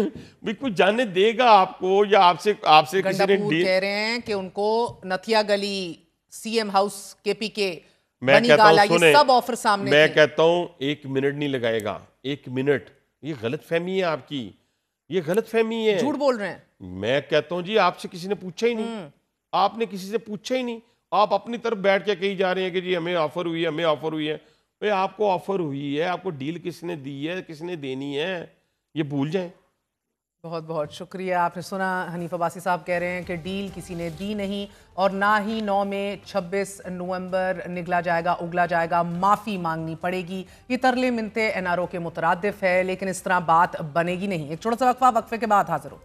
भी कुछ जानने देगा आपको या आपसे किसी ने डील? कह रहे हैं कि उनको नथिया गली, CM हाउस, KPK, मैं कहता हूं, सुने, सब ऑफर सामने मैं कहता हूं 1 मिनट नहीं लगाएगा, 1 मिनट। ये गलतफहमी है आपकी, ये गलतफहमी है, झूठ बोल रहे हैं। मैं कहता हूं जी, आपसे किसी ने पूछा ही नहीं, आपने किसी से पूछा ही नहीं, आप अपनी तरफ बैठ के कही जा रहे हैं कि जी हमें ऑफर हुई है, हमें ऑफर हुई है। भाई आपको ऑफर हुई है, आपको डील किसने दी है, किसने देनी है, ये भूल जाएं। बहुत बहुत शुक्रिया। आपने सुना, हनीफ अब्बासी साहब कह रहे हैं कि डील किसी ने दी नहीं और ना ही 9 में 26 नवंबर निगला जाएगा, उगला जाएगा, माफ़ी मांगनी पड़ेगी। ये तरले मिनते NRO के मुतरादिफ है, लेकिन इस तरह बात बनेगी नहीं। एक छोटा सा वक्फे के बाद हाजिर हो।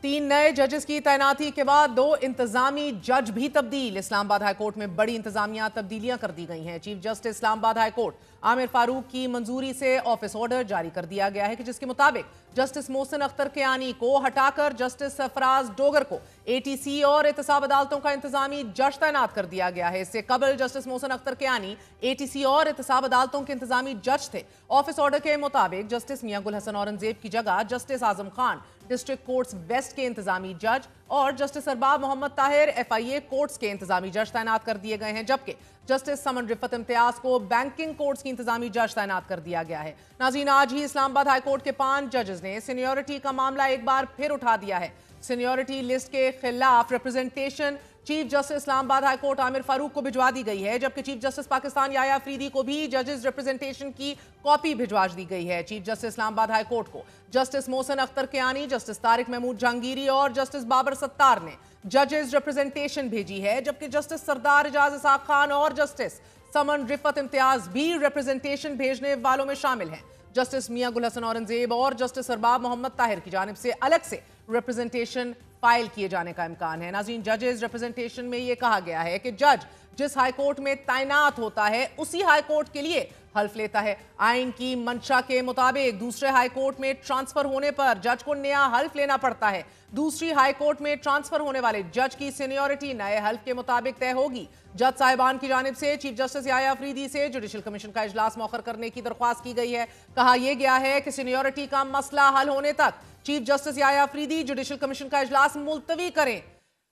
तीन नए जजेस की तैनाती के बाद 2 इंतजामी जज भी तब्दील। इस्लामाबाद हाई कोर्ट में बड़ी इंतजामिया तब्दीलियां कर दी गई हैं। Chief justice Islamabad high court Aamir Farooq की मंजूरी से ऑफिस ऑर्डर जारी कर दिया गया है कि जिसके मुताबिक जस्टिस मोहसिन अख्तर कियानी को हटाकर जस्टिस सरफराज डोगर को ATC और एहतसाब अदालतों का इंतजामी जज तैनात कर दिया गया है। इससे कबल जस्टिस मोहसिन अख्तर कियानी ATC और एहतसाब अदालतों के इंतजामी जज थे। ऑफिस ऑर्डर के मुताबिक जस्टिस मियां गुल हसन औरंगजेब की जगह justice Azam Khan district courts west के इंतजामी जज और justice Arbab Mohammad Tahir FIA courts के इंतजामी जज तैनात कर दिए गए हैं, जबकि जस्टिस समन रिफत इम्तियाज को बैंकिंग कोर्ट्स की इंतजामी जज तैनात कर दिया गया है। नाज़रीन, आज ही इस्लामाबाद हाई कोर्ट के 5 जजेस ने सीनियरिटी का मामला एक बार फिर उठा दिया है। सीनियरिटी लिस्ट के खिलाफ representation chief justice Islamabad high court Aamir Farooq को भिजवा दी गई है, जबकि चीफ जस्टिस पाकिस्तान याया अफरीदी को भी जजेस रिप्रेजेंटेशन की कॉपी भिजवा दी गई है। Chief justice Islamabad high court को जस्टिस मोहसिन अख्तर कियानी, जस्टिस तारिक महमूद जहांगीरी और जस्टिस बाबर सत्तार ने जजेस रिप्रेजेंटेशन भेजी है, जबकि जस्टिस सरदार एजाज इसाक खान और जस्टिस समन रिफत इम्तियाज भी रिप्रेजेंटेशन भेजने वालों में शामिल हैं। जस्टिस मियां गुल हसन औरंगजेब और जस्टिस अरबाब मोहम्मद ताहिर की जानिब से अलग से रिप्रेजेंटेशन फाइल किए जाने का इम्कान है। नाज़रीन, जजेस रिप्रेजेंटेशन में यह कहा गया है कि जज जिस हाई कोर्ट में तैनात होता है उसी हाई कोर्ट के लिए हल्फ लेता है। आइन की मंशा के मुताबिक दूसरे हाई कोर्ट में ट्रांसफर होने पर जज को नया हल्फ लेना पड़ता है। दूसरी हाई कोर्ट में ट्रांसफर होने वाले जज की सीनियरिटी नए हल्फ के मुताबिक तय होगी। जज साहिबान की जानिब से चीफ जस्टिस याया अफरीदी से जुडिशल कमीशन का इजलास मौखर करने की दरख्वास्त की गई है। कहा यह गया है कि सीनियरिटी का मसला हल होने तक chief justice Yahya Afridi judicial commission का इजलास मुलतवी करें।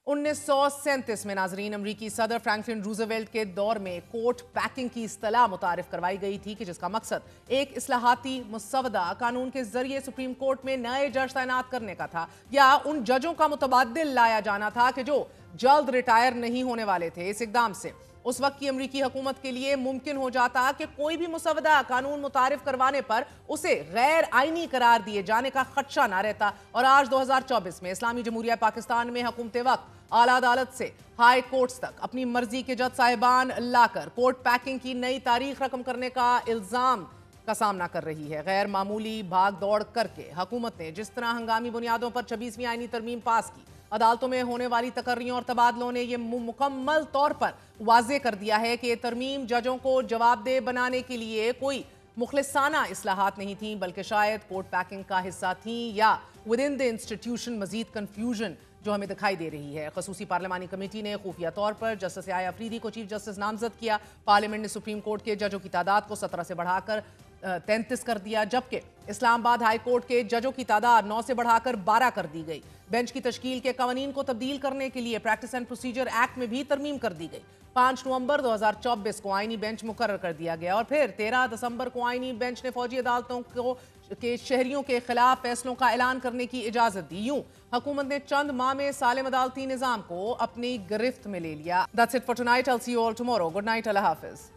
1937 में नाजरीन अमरीकी सदर फ्रैंकलिन रूजवेल्ट के दौर में कोर्ट पैकिंग की इस्तलाह मुतारिफ करवाई गई थी कि जिसका मकसद एक इस्लाहाती मुसवदा कानून के जरिए सुप्रीम कोर्ट में नए जज तैनात करने का था या उन जजों का मुतबादिल लाया जाना था कि जो जल्द रिटायर नहीं होने वाले थे। इस इकदाम से उस वक्त की अमरीकी हुकूमत के लिए मुमकिन हो जाता कि कोई भी मुसवदा कानून मुतारिफ करवाने पर उसे गैर आईनी करार दिए जाने का खदशा ना रहता। और आज 2024 में इस्लामी जमहूरिया पाकिस्तान में हुकूमत वक्त आला अदालत से हाई कोर्ट्स तक अपनी मर्जी के जज साहिबान लाकर कोर्ट पैकिंग की नई तारीख रकम करने का इल्जाम का सामना कर रही है। गैर मामूली भाग दौड़ करके हुकूमत ने जिस तरह हंगामी बुनियादों पर 26वीं आईनी तरमीम पास की, अदालतों में होने वाली तकर्रियों और तबादलों ने यह मुकम्मल तौर पर वाजे कर दिया है कि ये तरमीम जजों को जवाबदेह बनाने के लिए कोई मुखलिसाना इस्लाहात नहीं थी, बल्कि शायद कोर्ट पैकिंग का हिस्सा थी या विद इन द इंस्टीट्यूशन मजीद कन्फ्यूजन जो हमें दिखाई दे रही है। खसूसी पार्लिमानी कमेटी ने खुफिया तौर पर जस्टिस याया अफरीदी को चीफ जस्टिस नामजद किया। पार्लियामेंट ने सुप्रीम कोर्ट के जजों की तादाद को 17 से बढ़ाकर 33 कर दिया, जबकि इस्लामाबाद हाई कोर्ट के जजों की तादाद 9 से बढ़ाकर 12 कर दी गई। बेंच की तश्कील के कवानीन को तब्दील करने के लिए प्रैक्टिस एंड प्रोसीजर एक्ट में भी तरमीम कर दी गई। 5 नवंबर 2024 को आईनी बेंच मुकर्रर कर दिया गया और फिर 13 दिसंबर को आईनी बेंच ने फौजी अदालतों को के शहरियों के खिलाफ फैसलों का ऐलान करने की इजाजत दी। यूं हुकूमत ने चंद माह में सालिम अदालती निजाम को अपनी गिरफ्त में ले लिया। That's it for tonight. I'll see you all tomorrow. Good night. Allah Hafiz.